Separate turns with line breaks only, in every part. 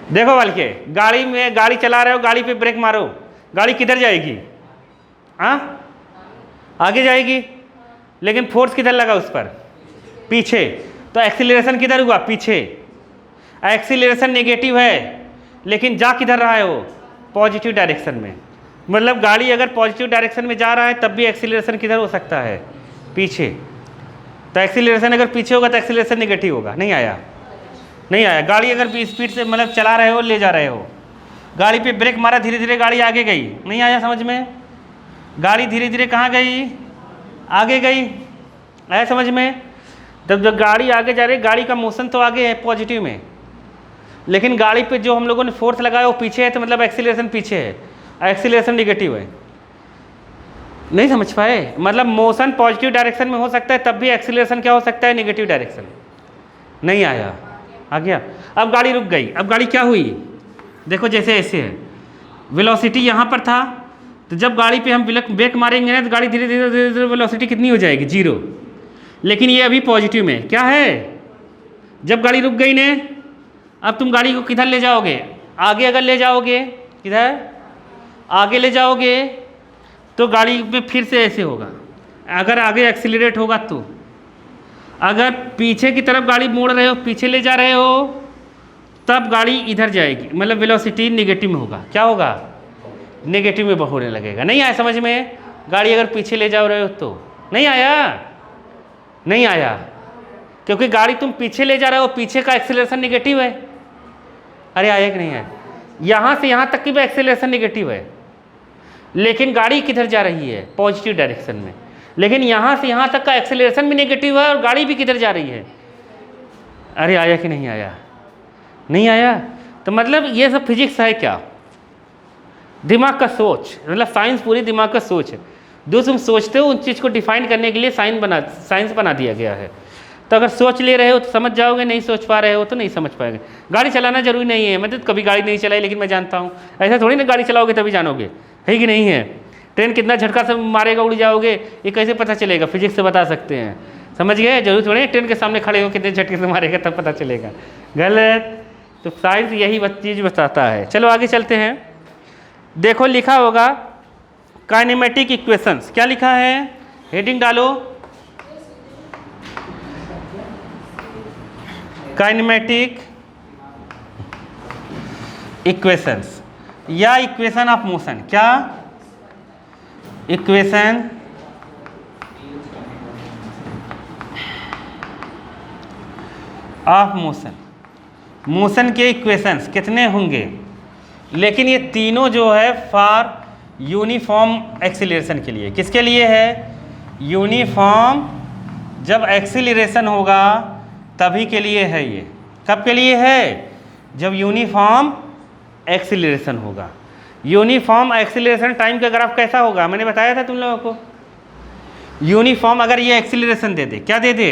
देखो बल्कि गाड़ी में, गाड़ी चला रहे हो, गाड़ी पे ब्रेक मारो, गाड़ी किधर जाएगी? हाँ, आगे जाएगी, लेकिन फोर्स किधर लगा उस पर? पीछे। तो एक्सीलरेशन किधर हुआ? पीछे। एक्सीलरेशन नेगेटिव है, लेकिन जा किधर रहा है वो? पॉजिटिव डायरेक्शन में। मतलब गाड़ी अगर पॉजिटिव डायरेक्शन में जा रहा है तब भी एक्सीलरेशन किधर हो सकता है? पीछे। तो एक्सीलरेशन अगर पीछे होगा तो एक्सीलरेशन नेगेटिव होगा। नहीं आया? नहीं आया। गाड़ी अगर स्पीड से मतलब चला रहे हो, ले जा रहे हो, गाड़ी पे ब्रेक मारा, धीरे धीरे गाड़ी आगे गई। नहीं आया समझ में? गाड़ी धीरे धीरे कहाँ गई? आगे गई। आया समझ में? जब गाड़ी आगे जा रही है, गाड़ी का मोशन तो आगे है पॉजिटिव में, लेकिन गाड़ी पे जो हम लोगों ने फोर्स लगाया वो पीछे है, तो मतलब एक्सीलरेशन पीछे है, एक्सीलरेशन नेगेटिव है। नहीं समझ पाए? मतलब मोशन पॉजिटिव डायरेक्शन में हो सकता है, तब भी एक्सीलरेशन क्या हो सकता है? Negative direction. नहीं आया? आ गया? अब गाड़ी रुक गई। अब गाड़ी क्या हुई? देखो जैसे ऐसे है, वेलोसिटी यहाँ पर था, तो जब गाड़ी पे हम ब्रेक मारेंगे ना तो गाड़ी धीरे धीरे धीरे धीरे वेलोसिटी कितनी हो जाएगी? 0। लेकिन ये अभी पॉजिटिव में क्या है? जब गाड़ी रुक गई ने, अब तुम गाड़ी को किधर ले जाओगे? आगे अगर ले जाओगे, किधर आगे ले जाओगे, तो गाड़ी में फिर से ऐसे होगा। अगर आगे एक्सीलरेट होगा तो, अगर पीछे की तरफ गाड़ी मोड़ रहे हो, पीछे ले जा रहे हो, तब गाड़ी इधर जाएगी, मतलब वेलोसिटी नेगेटिव में होगा। क्या होगा? नेगेटिव में होने लगेगा। नहीं आया समझ में? गाड़ी अगर पीछे ले जा रहे हो तो। नहीं आया? नहीं आया, क्योंकि गाड़ी तुम पीछे ले जा रहे हो, पीछे का एक्सीलरेशन नेगेटिव है। अरे आया कि नहीं आया? यहाँ से यहाँ तक की भी एक्सीलरेशन नेगेटिव है, लेकिन गाड़ी किधर जा रही है? पॉजिटिव डायरेक्शन में। लेकिन यहाँ से यहाँ तक का एक्सेलरेशन भी नेगेटिव है और गाड़ी भी किधर जा रही है? अरे आया कि नहीं आया? नहीं आया। तो मतलब ये सब फिजिक्स है क्या? दिमाग का सोच, मतलब साइंस पूरी दिमाग का सोच है। जो तुम सोचते हो उन चीज़ को डिफाइन करने के लिए साइंस बना दिया गया है। तो अगर सोच ले रहे हो तो समझ जाओगे, नहीं सोच पा रहे हो तो नहीं समझ पाएंगे। गाड़ी चलाना जरूरी नहीं है, मैं तो कभी गाड़ी नहीं चलाई, लेकिन मैं जानता हूँ। ऐसा थोड़ी ना गाड़ी चलाओगे तभी जानोगे, है कि नहीं है? ट्रेन कितना झटका से मारेगा, उड़ जाओगे, ये कैसे पता चलेगा? फिजिक्स से बता सकते हैं। समझ गए? जरूर थोड़ी ट्रेन के सामने खड़े हो कितने झटके से मारेगा तब पता चलेगा। गलत। तो साइंस यही चीज़ बताता है। चलो आगे चलते हैं। देखो लिखा होगा काइनेमेटिक इक्वेशंस। क्या लिखा है? हेडिंग डालो, काइनेमेटिक इक्वेशंस या इक्वेशन ऑफ मोशन। क्या? Equation of motion. मोशन के इक्वेशंस कितने होंगे? लेकिन ये तीनों जो है फॉर यूनिफॉर्म एक्सीलरेशन के लिए। किसके लिए है? यूनिफॉर्म जब एक्सीलरेशन होगा तभी के लिए है ये। कब के लिए है? जब यूनिफॉर्म एक्सीलरेशन होगा। यूनिफॉर्म एक्सीलरेशन टाइम का ग्राफ कैसा होगा? मैंने बताया था तुम लोगों को। यूनिफॉर्म अगर ये एक्सीलरेशन दे दे, क्या दे दे?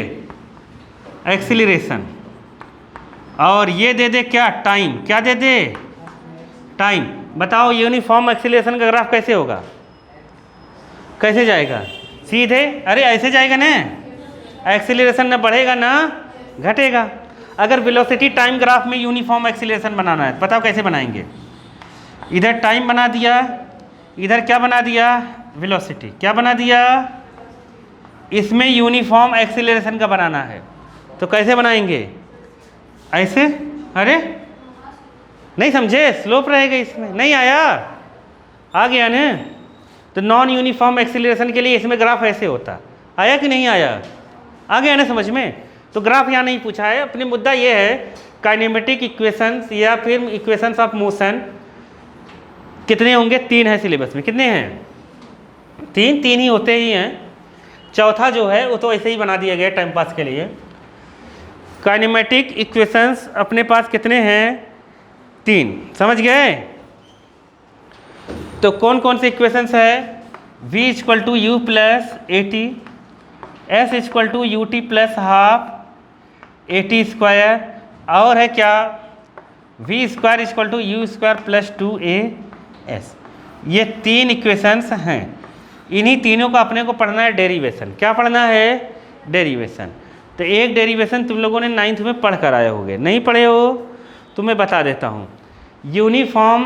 एक्सीलरेशन। और ये दे दे क्या? टाइम। क्या दे दे? टाइम। बताओ यूनिफॉर्म एक्सीलरेशन का ग्राफ कैसे होगा? कैसे जाएगा? सीधे। अरे ऐसे जाएगा ना, एक्सीलरेशन ना बढ़ेगा ना घटेगा। अगर वेलोसिटी टाइम ग्राफ में यूनिफॉर्म एक्सीलरेशन बनाना है, बताओ कैसे बनाएंगे? इधर टाइम बना दिया, इधर क्या बना दिया? वेलोसिटी। क्या बना दिया? इसमें यूनिफॉर्म एक्सीलरेशन का बनाना है, तो कैसे बनाएंगे? ऐसे। अरे नहीं समझे? स्लोप रहेगा इसमें। नहीं आया? आ गया ना? तो नॉन यूनिफॉर्म एक्सीलरेशन के लिए इसमें ग्राफ ऐसे होता। आया कि नहीं आया? आ गया ना समझ में? तो ग्राफ यहाँ नहीं पूछा है। अपने मुद्दा ये है काइनेमेटिक इक्वेशंस या फिर इक्वेशंस ऑफ मोशन कितने होंगे? 3 है सिलेबस में। कितने हैं? 3 ही होते ही हैं। चौथा जो है वो तो ऐसे ही बना दिया गया टाइम पास के लिए। काइनेमेटिक इक्वेशंस अपने पास कितने हैं? 3। समझ गए? तो कौन कौन से इक्वेशंस है? v equal to u plus a t, s equal to u t plus half a t square, और है क्या? v square equal to u square plus 2a(s). ये 3 इक्वेशंस हैं। इन्हीं तीनों का अपने को पढ़ना है डेरिवेशन। क्या पढ़ना है? डेरिवेशन। तो एक डेरिवेशन तुम लोगों ने 9th में पढ़ कर आए होगे। नहीं पढ़े हो तो मैं बता देता हूँ। यूनिफॉर्म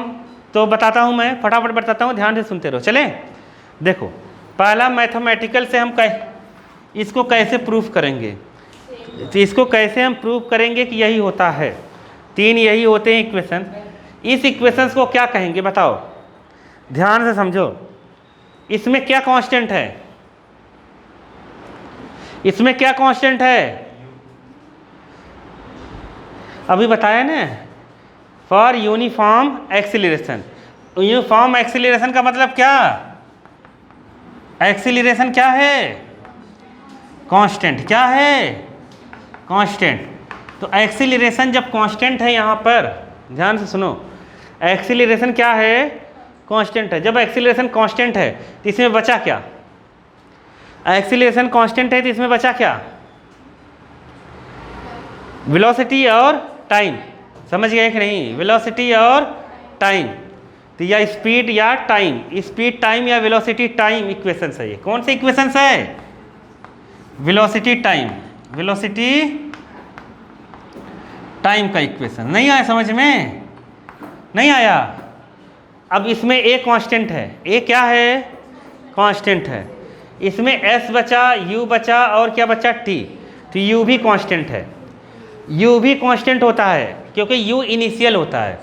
तो बताता हूँ मैं, फटाफट बताता हूँ, ध्यान से सुनते रहो। चले देखो, पहला मैथमेटिकल से हम इसको कैसे प्रूफ करेंगे, तो इसको कैसे हम प्रूफ करेंगे कि यही होता है, 3 यही होते हैं इक्वेशन। इस इक्वेशंस को क्या कहेंगे बताओ, ध्यान से समझो। इसमें क्या कांस्टेंट है, इसमें क्या कांस्टेंट है, अभी बताया ना, for uniform acceleration. Uniform acceleration का मतलब क्या, एक्सीलरेशन क्या है, कांस्टेंट, क्या है, कांस्टेंट। तो एक्सीलरेशन जब कांस्टेंट है, यहाँ पर ध्यान से सुनो, एक्सीलरेशन क्या है, कांस्टेंट है। जब एक्सीलरेशन कांस्टेंट है तो इसमें बचा क्या, एक्सीलरेशन कांस्टेंट है तो इसमें बचा क्या, वेलोसिटी और टाइम। समझ गए कि नहीं, वेलोसिटी और टाइम, तो या स्पीड या टाइम, स्पीड टाइम या वेलोसिटी टाइम इक्वेशंस है। ये कौन से इक्वेशंस है, वेलोसिटी टाइम, वेलोसिटी टाइम का इक्वेशन। नहीं आया समझ में, नहीं आया। अब इसमें ए कांस्टेंट है, ए क्या है, कांस्टेंट है। इसमें एस बचा, यू बचा और क्या बचा, टी, तो यू भी कांस्टेंट है। यू भी कांस्टेंट होता है क्योंकि यू इनिशियल होता है,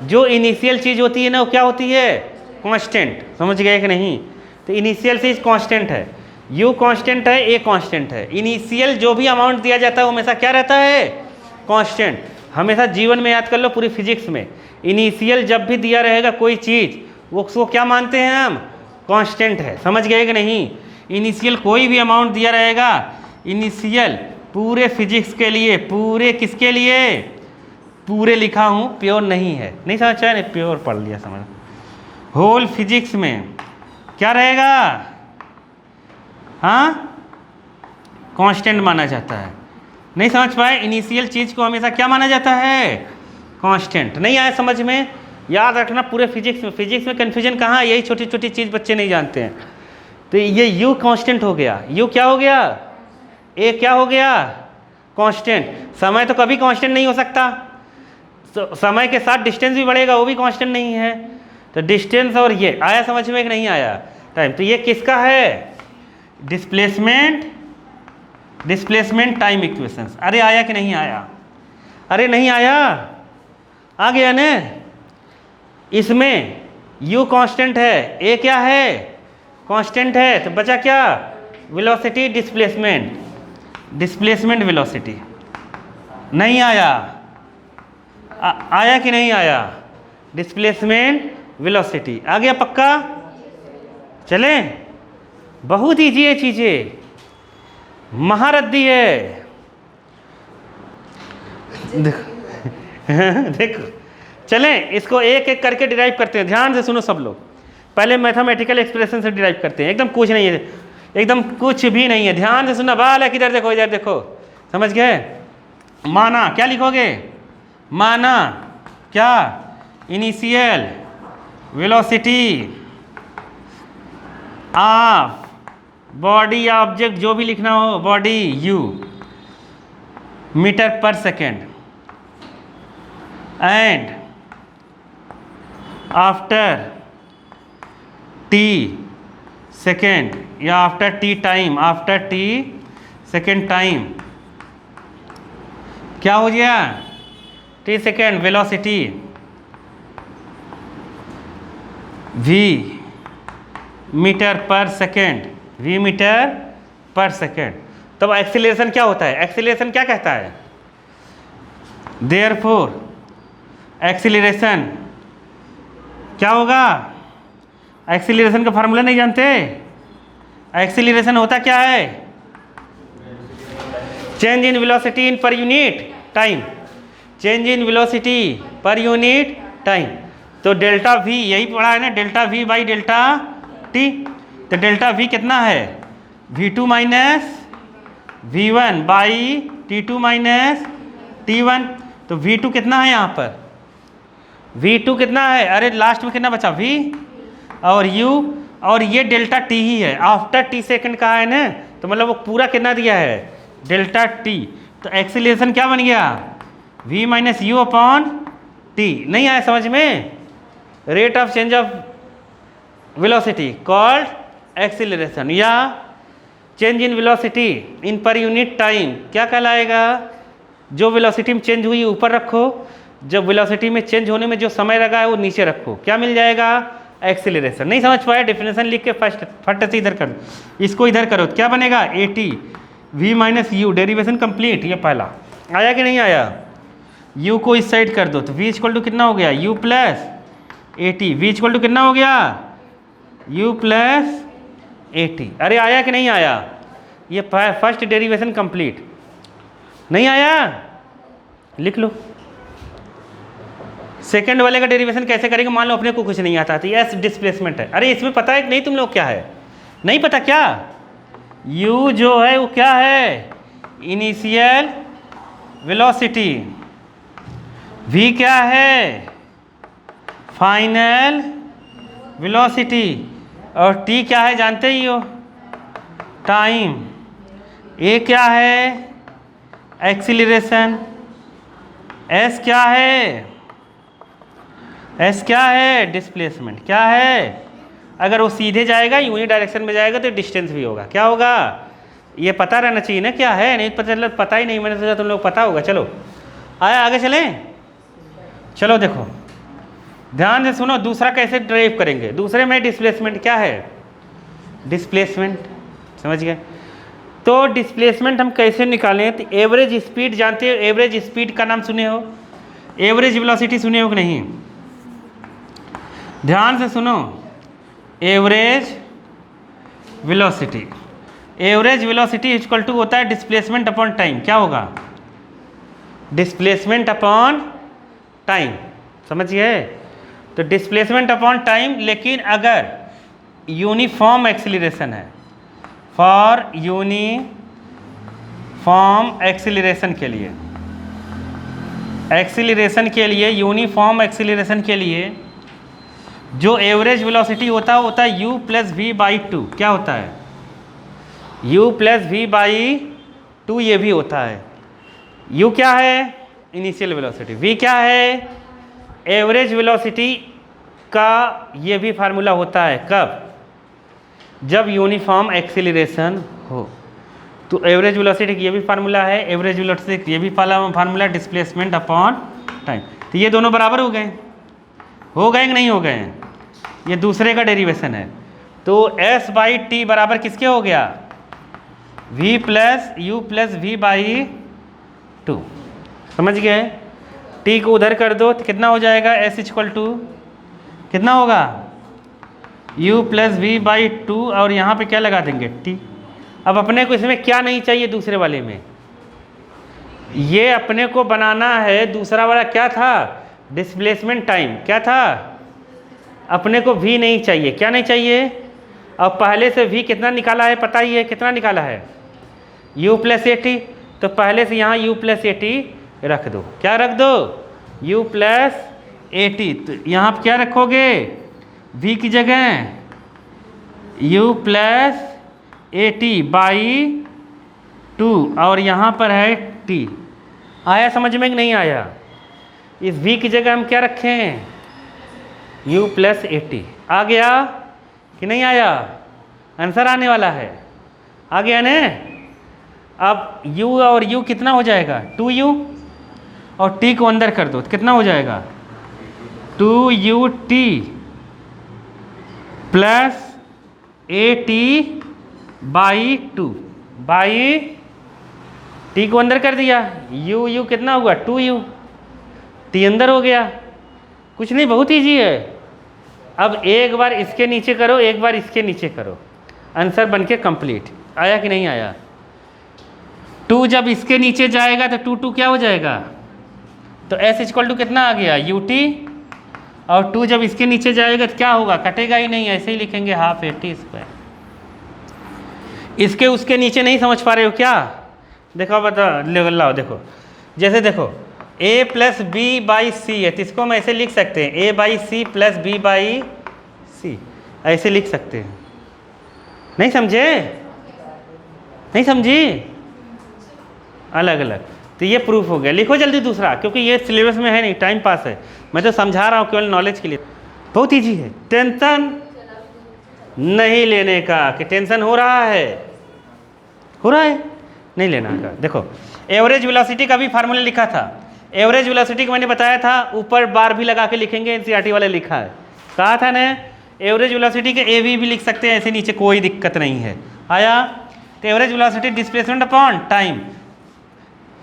जो इनिशियल चीज़ होती है ना वो क्या होती है, कांस्टेंट। समझ गए कि नहीं, तो इनिशियल चीज़ कांस्टेंट है, यू कांस्टेंट है, ए कांस्टेंट है। इनिशियल जो भी अमाउंट दिया जाता है वो हमेशा क्या रहता है, कांस्टेंट। हमेशा जीवन में याद कर लो, पूरी फिजिक्स में इनिशियल जब भी दिया रहेगा कोई चीज़, वो उसको क्या मानते हैं हम, कांस्टेंट है। समझ गए कि नहीं, इनिशियल कोई भी अमाउंट दिया रहेगा, इनिशियल पूरे फिजिक्स के लिए, पूरे किसके लिए, पूरे लिखा हूँ, प्योर नहीं है, नहीं समझ आया, नहीं प्योर पढ़ लिया समझ। होल फिजिक्स में क्या रहेगा, हाँ, कांस्टेंट माना जाता है। नहीं समझ पाए, इनिशियल चीज़ को हमेशा क्या माना जाता है, कांस्टेंट। नहीं आया समझ में, याद रखना पूरे फिजिक्स में कन्फ्यूजन कहाँ है, यही छोटी छोटी चीज़ बच्चे नहीं जानते हैं। तो ये यू कांस्टेंट हो गया, यू क्या हो गया, ए क्या हो गया, कांस्टेंट। समय तो कभी कांस्टेंट नहीं हो सकता, तो समय के साथ डिस्टेंस भी बढ़ेगा, वो भी कांस्टेंट नहीं है। तो डिस्टेंस और ये आया समझ में कि नहीं आया, टाइम। तो ये किसका है, डिस्प्लेसमेंट, डिस्प्लेसमेंट टाइम इक्वेशंस। अरे आया कि नहीं आया, अरे नहीं आया, आ गया ना। इसमें u कांस्टेंट है, a क्या है, कांस्टेंट है, तो बचा क्या, वेलोसिटी, डिस्प्लेसमेंट, डिस्प्लेसमेंट वेलोसिटी। नहीं आया, आया कि नहीं आया, डिस्प्लेसमेंट वेलोसिटी आ गया पक्का। चले, बहुत ईजी है चीज़ें, महारद्दी है। देखो देखो, चलें इसको एक एक करके डिराइव करते हैं, ध्यान से सुनो सब लोग। पहले मैथमेटिकल एक्सप्रेशन से डिराइव करते हैं, एकदम कुछ नहीं है, एकदम कुछ भी नहीं है, ध्यान से सुनना। बाल है किधर देखो, इधर देखो, समझ गए। माना क्या लिखोगे, माना क्या, इनिशियल वेलोसिटी ऑफ बॉडी या ऑब्जेक्ट, जो भी लिखना हो, body u, metre per second, and after t second या after t time, after t second time क्या हो गया, t second, velocity v metre per second, v metre per second. तब एक्सीलरेशन क्या होता है, एक्सीलरेशन क्या कहता है, देयरफॉर एक्सीलरेशन क्या होगा, एक्सीलरेशन का फार्मूला नहीं जानते, एक्सीलरेशन होता क्या है, change in velocity in per unit time, change in velocity पर यूनिट टाइम। तो डेल्टा वी, यही पढ़ा है ना, delta we by delta T. तो डेल्टा वी कितना है, v2 minus v1 by t2 minus t1। तो v2 कितना है यहाँ पर, v2 कितना है, अरे लास्ट में कितना बचा, v और u, और ये डेल्टा t ही है, आफ्टर t सेकंड का है ना, तो मतलब वो पूरा कितना दिया है, डेल्टा t। तो एक्सीलरेशन क्या बन गया, v minus u upon t, नहीं आया समझ में? Rate of change of velocity called acceleration, या change in velocity in per unit time क्या कहलाएगा? जो वेलोसिटी में चेंज हुई ऊपर रखो, जब वेलोसिटी में चेंज होने में जो समय लगा है वो नीचे रखो, क्या मिल जाएगा? एक्सीलरेशन। नहीं समझ पाया? डेफिनेशन लिख के फट से इधर कर दो, इसको इधर करो, क्या बनेगा? AT v minus you, derivation complete. ये पहला आया कि नहीं आया? u को इस साइड कर दो तो v इक्वल टू कितना हो गया? u plus AT। v equal to कितना हो गया? u plus AT। अरे आया कि नहीं आया? ये फर्स्ट डेरिवेशन कंप्लीट। नहीं आया? लिख लो। सेकंड वाले का डेरिवेशन कैसे करेंगे? मान लो अपने को कुछ नहीं आता तो एस डिस्प्लेसमेंट है। अरे इसमें पता है कि नहीं तुम लोग क्या है? नहीं पता क्या? u जो है वो क्या है? Initial velocity. v क्या है? Final velocity. और t क्या है जानते ही हो? टाइम। a क्या है? एक्सीलरेशन। s क्या है? s क्या है? डिस्प्लेसमेंट। क्या है? अगर वो सीधे जाएगा यूनी डायरेक्शन में जाएगा तो डिस्टेंस भी होगा। क्या होगा? ये पता रहना चाहिए ना क्या है। नहीं पता चला, पता ही नहीं, मैंने सोचा तुम लोग पता होगा। चलो आया, आगे चलें। चलो देखो ध्यान से सुनो, दूसरा कैसे ड्राइव करेंगे। दूसरे में डिस्प्लेसमेंट क्या है? डिस्प्लेसमेंट, समझ गए? तो डिस्प्लेसमेंट हम कैसे निकालें? तो एवरेज स्पीड जानते हो? एवरेज स्पीड का नाम सुने हो? एवरेज वेलोसिटी सुने हो कि नहीं? ध्यान से सुनो, average velocity, average velocity equal to होता है डिस्प्लेसमेंट अपॉन टाइम। क्या होगा? डिस्प्लेसमेंट अपॉन टाइम, समझ गए? तो डिस्प्लेसमेंट अपॉन टाइम, लेकिन अगर यूनिफॉर्म एक्सीलरेशन है, फॉर यूनिफॉर्म एक्सीलरेशन के लिए, एक्सीलरेशन के लिए, यूनिफॉर्म एक्सीलरेशन के लिए जो एवरेज वेलोसिटी होता है u plus v by two. क्या होता है? u plus v by two. ये भी होता है। u क्या है? Initial velocity. v क्या है? एवरेज वेलोसिटी का ये भी फार्मूला होता है। कब? जब यूनिफॉर्म एक्सीलरेशन हो। तो एवरेज वेलोसिटी की ये भी फार्मूला है, एवरेज वेलोसिटी की ये भी फार्मूला, डिस्प्लेसमेंट अपॉन टाइम। तो ये दोनों बराबर हो गए, हो गए कि नहीं हो गए? ये दूसरे का डेरिवेशन है। तो s बाई टी बराबर किसके हो गया? v plus u plus v by two. समझ गए? t को उधर कर दो तो कितना हो जाएगा? s इक्वल टू कितना होगा? u plus v by two, और यहाँ पे क्या लगा देंगे? t। अब अपने को इसमें क्या नहीं चाहिए? दूसरे वाले में ये अपने को बनाना है। दूसरा वाला क्या था? Displacement time. क्या था? अपने को v नहीं चाहिए। क्या नहीं चाहिए? अब पहले से v कितना निकाला है पता ही है? कितना निकाला है? u plus a T. तो पहले से यहाँ u प्लस ए टी रख दो। क्या रख दो? u plus a T. तो यहाँ पर क्या रखोगे? v की जगह u plus a T by two, और यहाँ पर है t। आया समझ में कि नहीं आया? इस v की जगह हम क्या रखें? u plus a t. आ गया कि नहीं आया? आंसर आने वाला है। आ गया ने? अब u और u कितना हो जाएगा? 2u, और t को अंदर कर दो तो कितना हो जाएगा? 2ut plus a T by two, by T को अंदर कर दिया, u कितना होगा? 2u, t अंदर हो गया। कुछ नहीं, बहुत ईजी है। अब एक बार इसके नीचे करो, एक बार इसके नीचे करो, आंसर बनके कंप्लीट। आया कि नहीं आया? 2 जब इसके नीचे जाएगा तो 2 क्या हो जाएगा? तो s इक्वल टू कितना आ गया? ut, और 2 जब इसके नीचे जाएगा तो क्या होगा? कटेगा ही नहीं, ऐसे ही लिखेंगे हाफ ए टी स्क्वायर। इसके उसके नीचे नहीं समझ पा रहे हो क्या? देखो बता लाओ, देखो जैसे देखो a plus b by c है तो इसको हम ऐसे लिख सकते हैं a by c plus b by c, ऐसे लिख सकते हैं। नहीं समझे? नहीं समझी? अलग अलग। तो ये प्रूफ हो गया। लिखो जल्दी दूसरा, क्योंकि ये सिलेबस में है नहीं, टाइम पास है। मैं तो समझा रहा हूँ केवल नॉलेज के लिए। बहुत ईजी है। टेंशन नहीं लेने का कि टेंशन हो रहा है, नहीं लेना का। देखो एवरेज वेलोसिटी का भी फार्मूला लिखा था। एवरेज वेलोसिटी को मैंने बताया था, ऊपर बार भी लगा के लिखेंगे, एनसीईआरटी वाले लिखा है, कहा था ना। एवरेज वेलोसिटी के एवी भी लिख सकते हैं ऐसे नीचे, कोई दिक्कत नहीं है। आया? तो average velocity displacement upon time.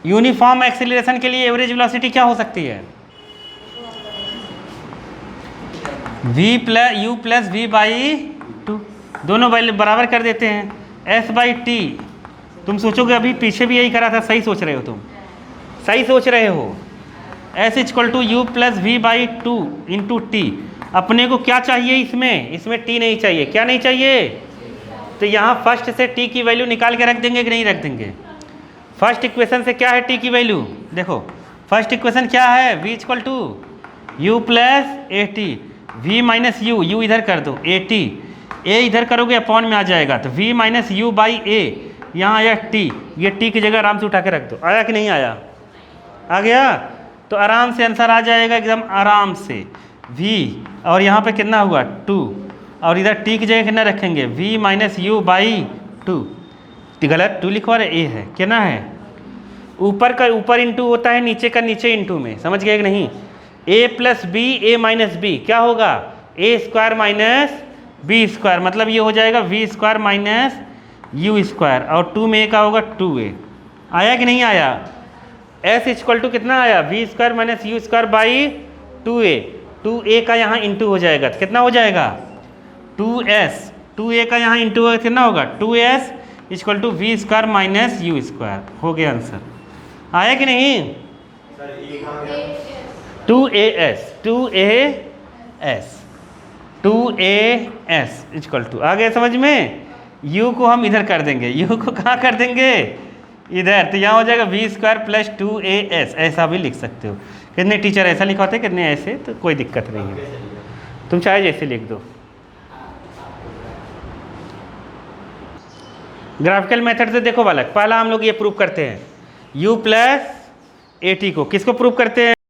Uniform acceleration के लिए एवरेज वेलोसिटी क्या हो सकती है? v plus u plus v by two, दोनों बराबर कर देते हैं, s बाई टी। तुम सोचोगे अभी पीछे भी यही करा था, सही सोच रहे हो तुम, सही सोच रहे हो। s equal to u plus v by two into t. अपने को क्या चाहिए इसमें t नहीं चाहिए। क्या नहीं चाहिए? तो यहाँ फर्स्ट से t की वैल्यू निकाल के रख देंगे कि नहीं रख देंगे? फर्स्ट इक्वेशन से क्या है t की वैल्यू? देखो फर्स्ट इक्वेशन क्या है, v equal to u plus a t, v minus u, u इधर कर दो, ए टी, ए इधर करोगे अपॉन में आ जाएगा, तो v माइनस यू बाई ए, यहाँ आया t, ये t की जगह आराम से उठा के रख दो। आया कि नहीं आया? आ गया? तो आराम से आंसर आ जाएगा एकदम आराम से। v और यहाँ पे कितना हुआ 2, और इधर t की जगह कितना रखेंगे, v minus you by two. गलत 2 लिखवा रहे, a है, कितना है? ऊपर का ऊपर इंटू होता है, नीचे का नीचे इंटू में, समझ गए कि नहीं? a plus b, a minus b क्या होगा, a square minus b square, मतलब ये हो जाएगा v square minus u square, और 2 में a का होगा 2a। आया कि नहीं आया? s इक्वल टू कितना आया, v square minus u square by 2a, 2a का यहाँ इंटू हो जाएगा, तो कितना हो जाएगा 2s, 2a का यहाँ इंटू कितना होगा 2s equal to v square minus u square. हो गया आंसर। आया कि नहीं? 2as, 2as इक्वल टू, आ गया समझ में? u को हम इधर कर देंगे, u को कहाँ कर देंगे, इधर, तो यहाँ हो जाएगा वी स्क्वायर प्लस 2as, ऐसा भी लिख सकते हो। कितने टीचर ऐसा लिखवाते, कितने ऐसे, तो कोई दिक्कत नहीं है, तुम चाहे जैसे लिख दो। ग्राफिकल मेथड से देखो बालक, पहला हम लोग ये प्रूव करते हैं, u प्लस ए टी को, किसको प्रूव करते हैं?